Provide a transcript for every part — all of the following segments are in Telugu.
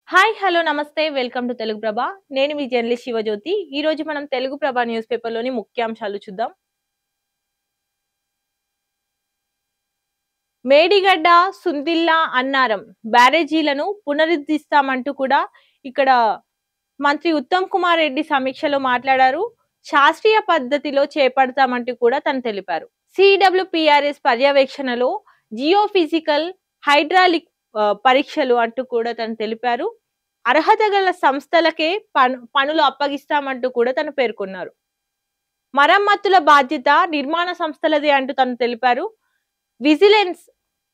హాయ్ హలో నమస్తే వెల్కమ్ టు తెలుగు ప్రభ. నేను మీ జర్నలిస్ట్ శివజ్యోతి. ఈ రోజు మనం తెలుగు ప్రభ న్యూస్ పేపర్ లోని ముఖ్యాంశాలు చూద్దాం. మేడిగడ్డ, సుందిల్లా, అన్నారం బ్యారేజీలను పునరుద్ధరిస్తామంటూ కూడా ఇక్కడ మంత్రి ఉత్తమ్ కుమార్ రెడ్డి సమీక్షలో మాట్లాడారు. శాస్త్రీయ పద్ధతిలో చేపడతామంటూ కూడా తను తెలిపారు. సిడబ్ల్యూపిఆర్ఎస్ పర్యవేక్షణలో జియోఫిజికల్, హైడ్రాలిక్ పరీక్షలు అంటూ కూడా తను తెలిపారు. అర్హత గల సంస్థలకే పనులు అప్పగిస్తామంటూ కూడా తను పేర్కొన్నారు. మరమ్మతుల బాధ్యత నిర్మాణ సంస్థలదే అంటూ తను తెలిపారు. విజిలెన్స్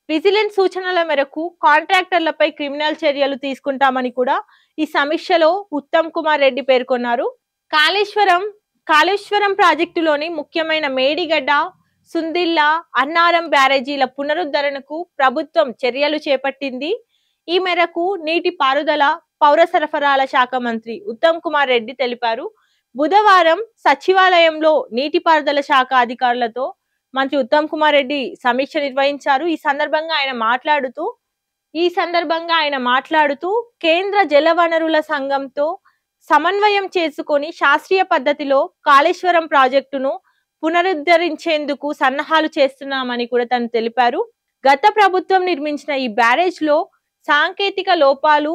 విజిలెన్స్ సూచనల మేరకు కాంట్రాక్టర్లపై క్రిమినల్ చర్యలు తీసుకుంటామని కూడా ఈ సమీక్షలో ఉత్తమ్ కుమార్ రెడ్డి పేర్కొన్నారు. కాళేశ్వరం ప్రాజెక్టులోని ముఖ్యమైన మేడిగడ్డ, సుందిల్లా, అన్నారం బ్యారేజీల పునరుద్ధరణకు ప్రభుత్వం చర్యలు చేపట్టింది. ఈ మేరకు నీటిపారుదల, పౌర సరఫరాల శాఖ మంత్రి ఉత్తమ్ కుమార్ రెడ్డి తెలిపారు. బుధవారం సచివాలయంలో నీటిపారుదల శాఖ అధికారులతో మంత్రి ఉత్తమ్ కుమార్ రెడ్డి సమీక్ష నిర్వహించారు. ఈ సందర్భంగా ఆయన మాట్లాడుతూ కేంద్ర జలవనరుల సంఘంతో సమన్వయం చేసుకొని శాస్త్రీయ పద్ధతిలో కాళేశ్వరం ప్రాజెక్టును పునరుద్ధరించేందుకు సన్నాహాలు చేస్తున్నామని కూడా తను తెలిపారు. గత ప్రభుత్వం నిర్మించిన ఈ బ్యారేజ్ లో సాంకేతిక లోపాలు,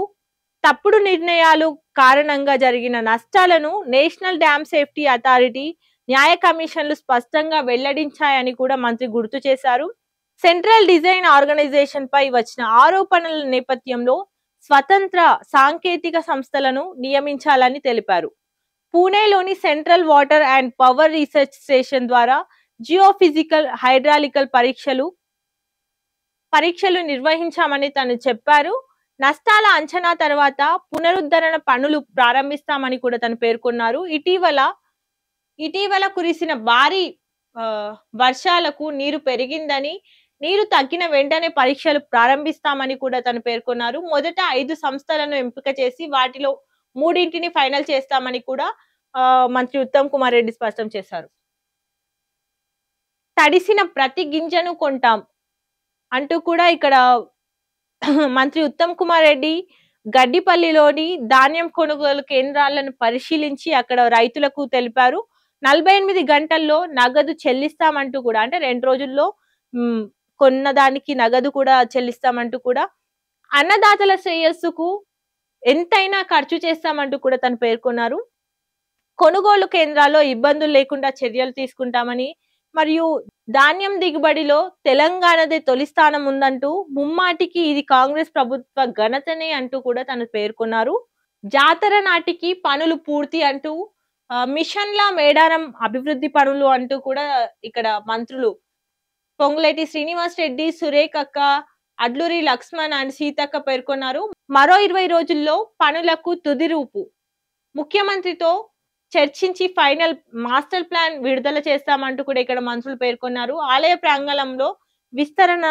తప్పుడు నిర్ణయాలు కారణంగా జరిగిన నష్టాలను నేషనల్ డ్యామ్ సేఫ్టీ అథారిటీ, న్యాయ కమిషన్లు స్పష్టంగా వెల్లడించాయని కూడా మంత్రి గుర్తు చేశారు. సెంట్రల్ డిజైన్ ఆర్గనైజేషన్ పై వచ్చిన ఆరోపణల నేపథ్యంలో స్వతంత్ర సాంకేతిక సంస్థలను నియమించాలని తెలిపారు. పూణేలోని central water and power research station ద్వారా జియోఫిజికల్, హైడ్రాలికల్ పరీక్షలు నిర్వహించామని తను చెప్పారు. నష్టాల అంచనా తర్వాత పునరుద్ధరణ పనులు ప్రారంభిస్తామని కూడా తను పేర్కొన్నారు. ఇటీవల కురిసిన భారీ వర్షాలకు నీరు పెరిగిందని, నీరు తగ్గిన వెంటనే పరీక్షలు ప్రారంభిస్తామని కూడా తను పేర్కొన్నారు. మొదట 5 సంస్థలను ఎంపిక చేసి వాటిలో 3ని ఫైనల్ చేస్తామని కూడా మంత్రి ఉత్తమ్ కుమార్ రెడ్డి స్పష్టం చేశారు. తడిసిన ప్రతి గింజను కొంటాం అంటూ కూడా ఇక్కడ మంత్రి ఉత్తమ్ కుమార్ రెడ్డి గడ్డిపల్లిలోని ధాన్యం కొనుగోలు కేంద్రాలను పరిశీలించి అక్కడ రైతులకు తెలిపారు. 48 గంటల్లో నగదు చెల్లిస్తామంటూ కూడా, అంటే 2 రోజుల్లో కొన్నదానికి నగదు కూడా చెల్లిస్తామంటూ కూడా, అన్నదాతల శ్రేయస్సుకు ఎంతైనా ఖర్చు చేస్తామంటూ కూడా తను పేర్కొన్నారు. కొనుగోలు కేంద్రాల్లో ఇబ్బందులు లేకుండా చర్యలు తీసుకుంటామని, మరియు ధాన్యం దిగుబడిలో తెలంగాణదే తొలి స్థానం ఉందంటూ, ముమ్మాటికి ఇది కాంగ్రెస్ ప్రభుత్వ ఘనతనే అంటూ కూడా తను పేర్కొన్నారు. జాతర నాటికి పనులు పూర్తి అంటూ మిషన్ల మేడారం అభివృద్ధి పనులు అంటూ కూడా ఇక్కడ మంత్రులు పొంగులేటి శ్రీనివాస్ రెడ్డి, సురేఖక్క, అడ్లూరి లక్ష్మణ్ అండ్ సీతక్క పేర్కొన్నారు. మరో 20 రోజుల్లో పనులకు తుది రూపు, ముఖ్యమంత్రితో చర్చించి ఫైనల్ మాస్టర్ ప్లాన్ విడుదల చేస్తామంటూ కూడా ఇక్కడ మంత్రులు పేర్కొన్నారు. ఆలయ ప్రాంగణంలో విస్తరణ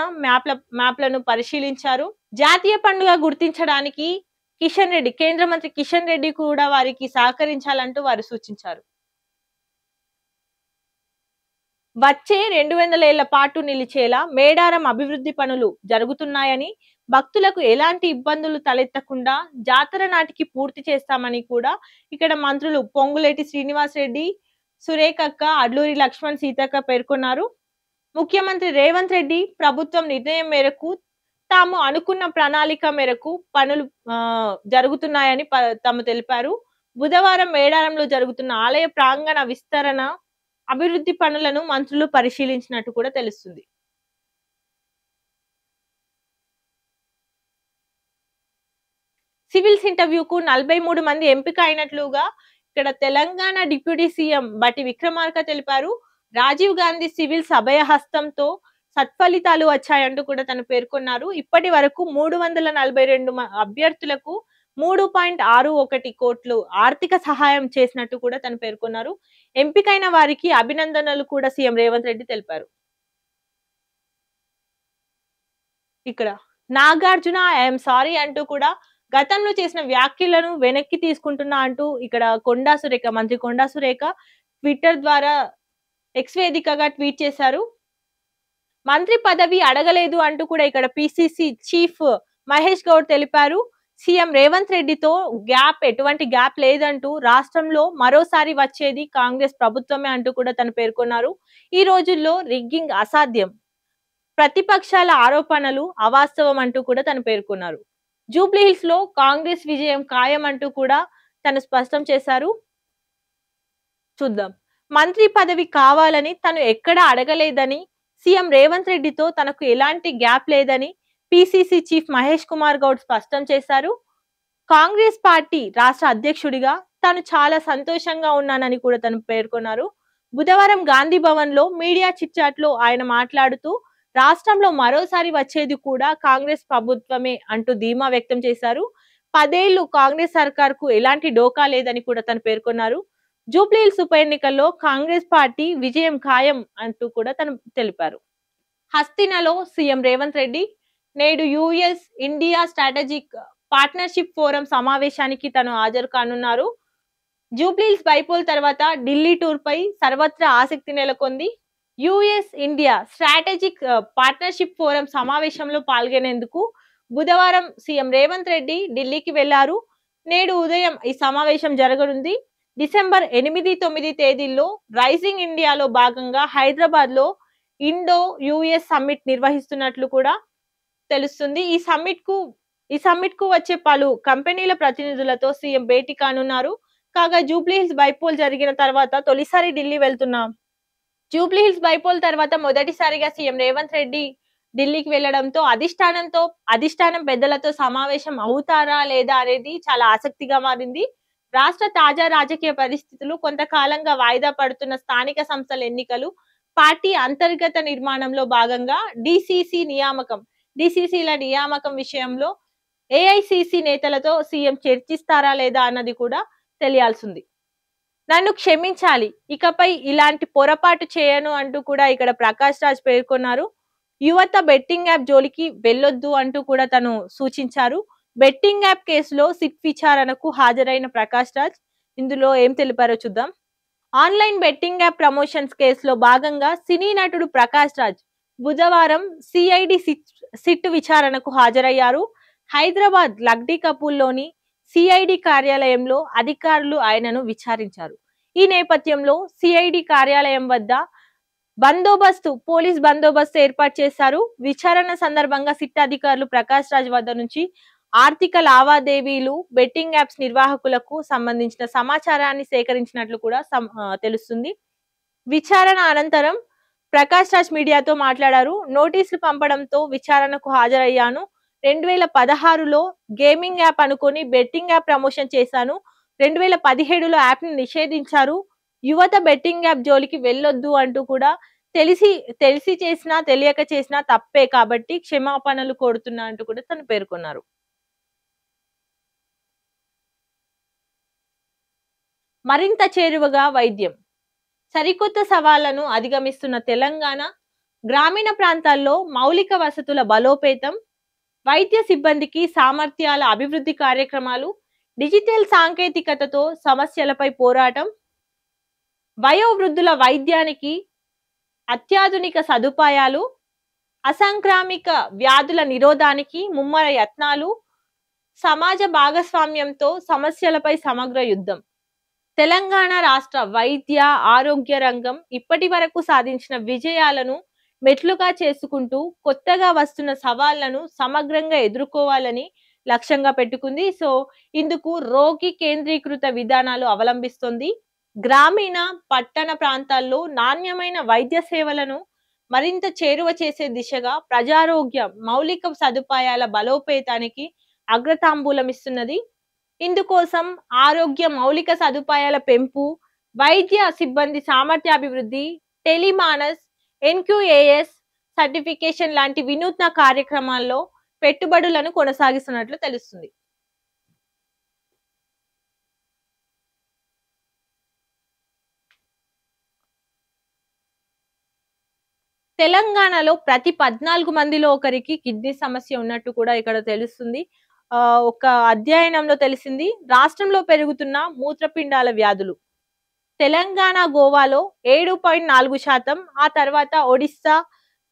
మ్యాప్లను పరిశీలించారు. జాతీయ పండుగ గుర్తించడానికి కేంద్ర మంత్రి కిషన్ రెడ్డి కూడా వారికి సహకరించాలంటూ వారు సూచించారు. వచ్చే 200 ఏళ్ల పాటు నిలిచేలా మేడారం అభివృద్ధి పనులు జరుగుతున్నాయని, భక్తులకు ఎలాంటి ఇబ్బందులు తలెత్తకుండా జాతర నాటికి పూర్తి చేస్తామని కూడా ఇక్కడ మంత్రులు పొంగులేటి శ్రీనివాస్ రెడ్డి, సురేఖక్క, అడ్లూరి లక్ష్మణ్, సీతక్క పేర్కొన్నారు. ముఖ్యమంత్రి రేవంత్ రెడ్డి ప్రభుత్వం నిర్ణయం మేరకు తాము అనుకున్న ప్రణాళిక మేరకు పనులు జరుగుతున్నాయని తాము తెలిపారు. బుధవారం మేడారంలో జరుగుతున్న ఆలయ ప్రాంగణ విస్తరణ అభివృద్ధి పనులను మంత్రులు పరిశీలించినట్టు కూడా తెలుస్తుంది. సివిల్స్ ఇంటర్వ్యూకు 43 మంది ఎంపిక అయినట్లుగా ఇక్కడ తెలంగాణ డిప్యూటీ సీఎం బట్టి విక్రమార్క తెలిపారు. రాజీవ్ గాంధీ సివిల్స్ అభయహస్తంతో సత్ఫలితాలు వచ్చాయంటూ కూడా తను పేర్కొన్నారు. ఇప్పటి వరకు 342 అభ్యర్థులకు 3.61 కోట్లు ఆర్థిక సహాయం చేసినట్టు కూడా తను పేర్కొన్నారు. ఎంపికైన వారికి అభినందనలు కూడా సీఎం రేవంత్ రెడ్డి తెలిపారు. ఇక్కడ నాగార్జున ఐఎమ్ సారీ అంటూ కూడా గతంలో చేసిన వ్యాఖ్యలను వెనక్కి తీసుకుంటున్నా అంటూ ఇక్కడ మంత్రి కొండా సురేఖ ట్విట్టర్ ద్వారా ఎక్స్ వేదికగా ట్వీట్ చేశారు. మంత్రి పదవి అడగలేదు అంటూ కూడా ఇక్కడ పిసిసి చీఫ్ మహేష్ గౌడ్ తెలిపారు. సీఎం రేవంత్ రెడ్డితో ఎటువంటి గ్యాప్ లేదంటూ రాష్ట్రంలో మరోసారి వచ్చేది కాంగ్రెస్ ప్రభుత్వమే అంటూ కూడా తను పేర్కొన్నారు. ఈ రోజుల్లో రిగ్గింగ్ అసాధ్యం, ప్రతిపక్షాల ఆరోపణలు అవాస్తవం అంటూ కూడా తను పేర్కొన్నారు. జూబ్లీహిల్స్ లో కాంగ్రెస్ విజయం ఖాయం అంటూ కూడా తను స్పష్టం చేశారు. చూద్దాం. మంత్రి పదవి కావాలని తను ఎక్కడ అడగలేదని, సీఎం రేవంత్ రెడ్డితో తనకు ఎలాంటి గ్యాప్ లేదని పిసిసి చీఫ్ మహేష్ కుమార్ గౌడ్ స్పష్టం చేశారు. కాంగ్రెస్ పార్టీ రాష్ట్ర అధ్యక్షుడిగా తాను చాలా సంతోషంగా ఉన్నానని కూడా తను పేర్కొన్నారు. బుధవారం గాంధీ భవన్ లో మీడియా చిట్చాట్ లో ఆయన మాట్లాడుతూ రాష్ట్రంలో మరోసారి వచ్చేది కూడా కాంగ్రెస్ ప్రభుత్వమే అంటూ ధీమా వ్యక్తం చేశారు. 10 ఏళ్లు కాంగ్రెస్ సర్కార్ కు ఎలాంటి డోకా లేదని కూడా తను పేర్కొన్నారు. జూబ్లీహిల్స్ ఉప ఎన్నికల్లో కాంగ్రెస్ పార్టీ విజయం ఖాయం అంటూ కూడా తను తెలిపారు. హస్తినలో సీఎం రేవంత్ రెడ్డి నేడు US India strategic partnership forum సమావేశానికి తను హాజరు కానున్నారు. జూబ్లీహిల్స్ బైపోల్ తర్వాత ఢిల్లీ టూర్ పై సర్వత్రా ఆసక్తి నెలకొంది. US India strategic partnership forum సమావేశంలో పాల్గొనేందుకు బుధవారం సీఎం రేవంత్ రెడ్డి ఢిల్లీకి వెళ్లారు. నేడు ఉదయం ఈ సమావేశం జరగనుంది. డిసెంబర్ 8, 9 తేదీల్లో రైజింగ్ ఇండియాలో భాగంగా హైదరాబాద్ లో ఇండో యుఎస్ సమ్మిట్ నిర్వహిస్తున్నట్లు కూడా తెలుస్తుంది. ఈ సమ్మిట్ కు వచ్చే పలు కంపెనీల ప్రతినిధులతో సీఎం భేటీ కానున్నారు. కాగా జూబ్లీహిల్స్ బైపోల్ జరిగిన తర్వాత తొలిసారి ఢిల్లీ వెళ్తున్నాం. జూబ్లీహిల్స్ బైపోల్ తర్వాత మొదటిసారిగా సీఎం రేవంత్ రెడ్డి ఢిల్లీకి వెళ్లడంతో అధిష్టానం పెద్దలతో సమావేశం అవుతారా లేదా అనేది చాలా ఆసక్తిగా మారింది. రాష్ట్ర తాజా రాజకీయ పరిస్థితులు, కొంతకాలంగా వాయిదా పడుతున్న స్థానిక సంస్థల ఎన్నికలు, పార్టీ అంతర్గత నిర్మాణంలో భాగంగా డిసిసిల నియామకం విషయంలో ఏఐసిసి నేతలతో సీఎం చర్చిస్తారా లేదా అన్నది కూడా తెలియాల్సింది. నన్ను క్షమించాలి, ఇకపై ఇలాంటి పొరపాటు చేయను అంటూ కూడా ఇక్కడ ప్రకాష్ రాజ్ పేర్కొన్నారు. యువత బెట్టింగ్ యాప్ జోలికి వెళ్ళొద్దు అంటూ కూడా తను సూచించారు. బెట్టింగ్ యాప్ కేసులో సిట్ విచారణకు హాజరైన ప్రకాష్ రాజ్ ఇందులో ఏం తెలిపారో చూద్దాం. ఆన్లైన్ బెట్టింగ్ యాప్ ప్రమోషన్స్ కేసులో భాగంగా సినీ నటుడు ప్రకాష్ రాజ్ బుధవారం సిఐడి సిట్ విచారణకు హాజరయ్యారు. హైదరాబాద్ లగ్డీ కపూల్లోని సిఐడి కార్యాలయంలో అధికారులు ఆయనను విచారించారు. ఈ నేపథ్యంలో సిఐడి కార్యాలయం వద్ద పోలీస్ బందోబస్తు ఏర్పాటు చేశారు. విచారణ సందర్భంగా సిట్ అధికారులు ప్రకాష్ రాజ్ వద్ద నుంచి ఆర్థిక లావాదేవీలు, బెట్టింగ్ యాప్స్ నిర్వాహకులకు సంబంధించిన సమాచారాన్ని సేకరించినట్లు కూడా తెలుస్తుంది. విచారణ అనంతరం ప్రకాష్ రాజ్ మీడియాతో మాట్లాడారు. నోటీసులు పంపడంతో విచారణకు హాజరయ్యాను. 2016లో గేమింగ్ యాప్ అనుకొని బెట్టింగ్ యాప్ ప్రమోషన్ చేశాను. 2017లో యాప్ ని నిషేధించారు. యువత బెట్టింగ్ యాప్ జోలికి వెళ్ళొద్దు అంటూ కూడా తెలిసి చేసినా తెలియక చేసినా తప్పే కాబట్టి క్షమాపణలు కోరుతున్నా అంటూ కూడా తను పేర్కొన్నారు. మరింత చేరువగా వైద్యం, సరికొత్త సవాళ్లను అధిగమిస్తున్న తెలంగాణ, గ్రామీణ ప్రాంతాల్లో మౌలిక వసతుల బలోపేతం, వైద్య సిబ్బందికి సామర్థ్యాల అభివృద్ధి కార్యక్రమాలు, డిజిటల్ సాంకేతికతతో సమస్యలపై పోరాటం, వయోవృద్ధుల వైద్యానికి అత్యాధునిక సదుపాయాలు, అసంక్రామిక వ్యాధుల నిరోధానికి ముమ్మర యత్నాలు, సమాజ భాగస్వామ్యంతో సమస్యలపై సమగ్ర యుద్ధం. తెలంగాణ రాష్ట్ర వైద్య ఆరోగ్య రంగం ఇప్పటి వరకు సాధించిన విజయాలను మెట్లుగా చేసుకుంటూ కొత్తగా వస్తున్న సవాళ్లను సమగ్రంగా ఎదుర్కోవాలని లక్ష్యంగా పెట్టుకుంది. సో ఇందుకు రోగి కేంద్రీకృత విధానాలు అవలంబిస్తుంది. గ్రామీణ పట్టణ ప్రాంతాల్లో నాణ్యమైన వైద్య సేవలను మరింత చేరువ చేసే దిశగా ప్రజారోగ్య మౌలిక సదుపాయాల బలోపేతానికి అగ్రతాంబూలమిస్తున్నది. ఇందుకోసం ఆరోగ్య మౌలిక సదుపాయాల పెంపు, వైద్య సిబ్బంది సామర్థ్యాభివృద్ధి, టెలిమానస్, ఎన్క్యూఏఎస్ సర్టిఫికేషన్ లాంటి వినూత్న కార్యక్రమాల్లో పెట్టుబడులను కొనసాగిస్తున్నట్లు తెలుస్తుంది. తెలంగాణలో ప్రతి 14 మందిలో ఒకరికి కిడ్నీ సమస్య ఉన్నట్టు కూడా ఇక్కడ తెలుస్తుంది. ఒక అధ్యయనంలో తెలిసింది. రాష్ట్రంలో పెరుగుతున్న మూత్రపిండాల వ్యాధులు తెలంగాణ, గోవాలో 7.4%, ఆ తర్వాత ఒడిస్సా,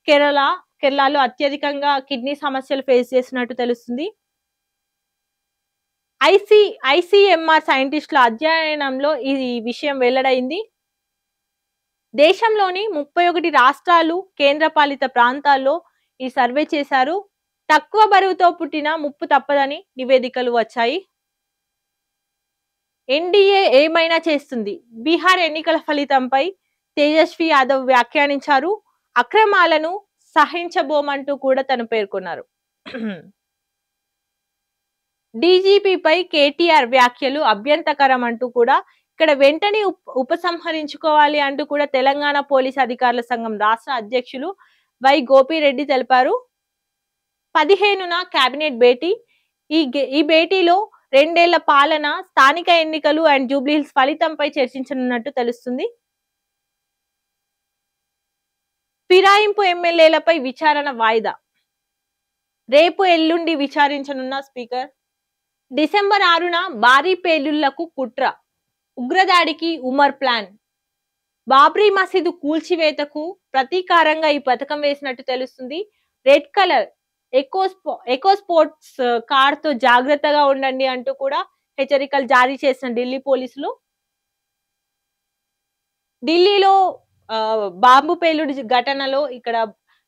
కేరళలో అత్యధికంగా కిడ్నీ సమస్యలు ఫేస్ చేస్తున్నట్టు తెలుస్తుంది. ఐసి ఐసీఎంఆర్ సైంటిస్టుల అధ్యయనంలో ఈ విషయం వెల్లడైంది. దేశంలోని 31 రాష్ట్రాలు, కేంద్రపాలిత ప్రాంతాల్లో ఈ సర్వే చేశారు. తక్కువ బరువుతో పుట్టిన ముప్పు తప్పదని నివేదికలు వచ్చాయి. ఎన్డీఏ ఏమైనా చేస్తుంది. బీహార్ ఎన్నికల ఫలితంపై తేజస్వి యాదవ్ వ్యాఖ్యానించారు. అక్రమాలను సహించబోమంటూ కూడా తను పేర్కొన్నారు. డీజీపీపై కేటీఆర్ వ్యాఖ్యలు అభ్యంతకరం అంటూ కూడా ఇక్కడ వెంటనే ఉపసంహరించుకోవాలి అంటూ కూడా తెలంగాణ పోలీస్ అధికారుల సంఘం రాష్ట్ర అధ్యక్షులు వై గోపిరెడ్డి తెలిపారు. 15న కేబినెట్ భేటీ. ఈ భేటీలో 2 ఏళ్ల పాలన, స్థానిక ఎన్నికలు అండ్ జూబ్లీహిల్స్ ఫలితంపై చర్చించనున్నట్టు తెలుస్తుంది. ఫిరాయింపు ఎమ్మెల్యేలపై విచారణ వాయిదా. రేపు ఎల్లుండి విచారించనున్న స్పీకర్. డిసెంబర్ 6న భారీ పేలుళ్లకు కుట్ర. ఉగ్రదాడికి ఉమర్ ప్లాన్. బాబ్రీ మసీదు కూల్చివేతకు ప్రతీకారంగా ఈ పథకం వేసినట్టు తెలుస్తుంది. Red colour eco sports car తో జాగ్రత్తగా ఉండండి అంటూ కూడా హెచ్చరికలు జారీ చేసిన ఢిల్లీ పోలీసులు. ఢిల్లీలో బాంబు పేలుడు ఘటనలో ఇక్కడ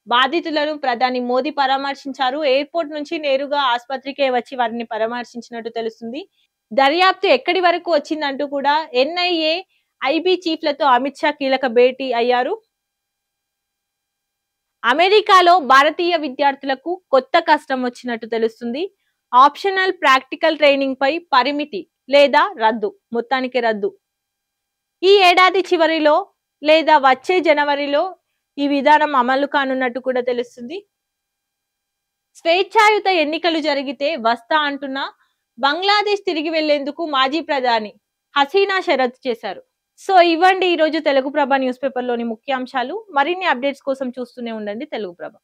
బాధితులను ప్రధాని మోదీ పరామర్శించారు. ఎయిర్పోర్ట్ నుంచి నేరుగా ఆసుపత్రికే వచ్చి వారిని పరామర్శించినట్టు తెలుస్తుంది. దర్యాప్తు ఎక్కడి వరకు వచ్చిందంటూ కూడా ఎన్ఐఏ, ఐబీ చీఫ్లతో అమిత్ షా కీలక భేటీ అయ్యారు. అమెరికాలో భారతీయ విద్యార్థులకు కొత్త కష్టం వచ్చినట్టు తెలుస్తుంది. ఆప్షనల్ ప్రాక్టికల్ ట్రైనింగ్ పై పరిమితి లేదా రద్దు, మొత్తానికి రద్దు. ఈ ఏడాది చివరిలో లేదా వచ్చే జనవరిలో ఈ విధానం అమలు కానున్నట్టు కూడా తెలుస్తుంది. స్వేచ్ఛాయుత ఎన్నికలు జరిగితే వస్తా అంటున్న బంగ్లాదేశ్ తిరిగి వెళ్లేందుకు మాజీ ప్రధాని హసీనా షరతు చేశారు. సో ఇవ్వండి ఈరోజు తెలుగు ప్రభ న్యూస్ పేపర్ లోని ముఖ్యాంశాలు. మరిన్ని అప్డేట్స్ కోసం చూస్తూనే ఉండండి తెలుగు ప్రభ.